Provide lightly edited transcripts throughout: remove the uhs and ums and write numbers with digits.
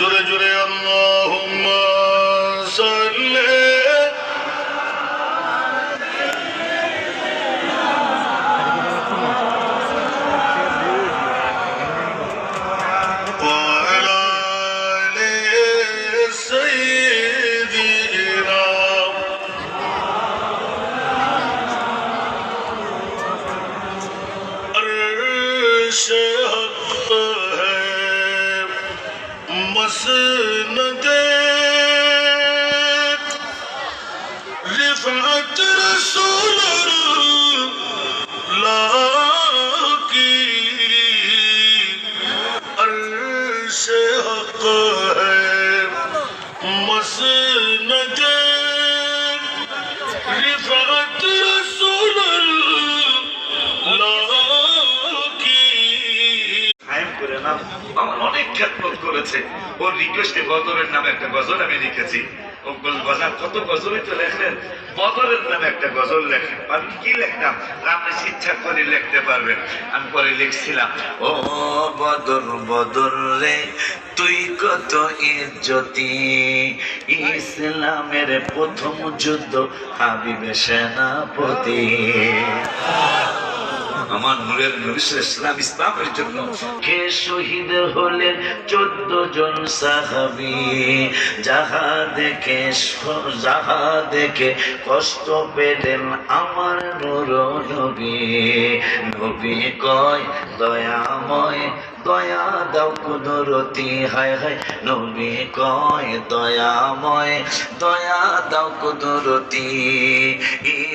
জোরে জোরে আল্লাহুম্মা সাল্লি مسند رفعت رسول الله کی عرش حق ہے مسند رفعت رسول الله کی কায়েম করে না আমার অনেক খেদমত করেছে। ওর রিকোয়েস্টে বদরের নামে একটা গজল আমি লিখেছি। গজল কত গজলই তো লেখলেন, বদরের নামে একটা গজল লেখেন। আমি কি লিখতাম আপনি ইচ্ছা করে লিখতে পারবেন। আমি পরে লিখছিলাম, ও বদর বদর রে তুই কত ইজ্জতি, ইসলামের প্রথম যুদ্ধ হাবিবে সেনাপতি। আমার নূরের নবী ইসলাম ইসলামের জন্য কে শহীদ হলেন 14 জন সাহাবী। যাহা দেখে কষ্ট পেলেন আমার নূর নবী। নবী কয় দয়াময় দয়া দাও কুদরতি, হায় হায় নবী কয় দয়াময় দয়া দাও কুদরতি।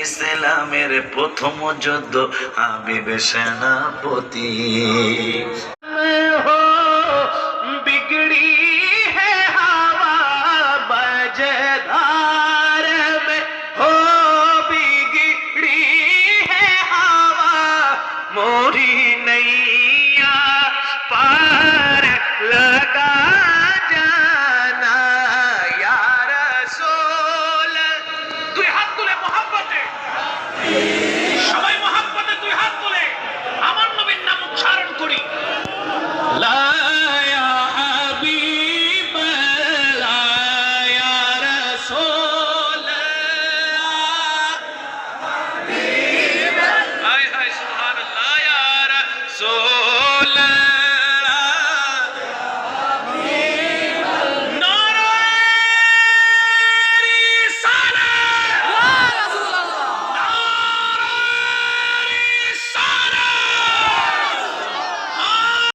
ইসলামের প্রথম যুদ্ধ হাবিবে সেনাপতি। বিগড়ি হে হাওয়া বজধার মে হো, বিগড়ি হে হাওয়া মোরি নैया पार लगा जाना या रसूल। দুই হাত তুলে মোহাব্বতে, সবাই মোহাব্বতে দুই হাত তুলে আমার নবীর নাম উচ্চারণ করি।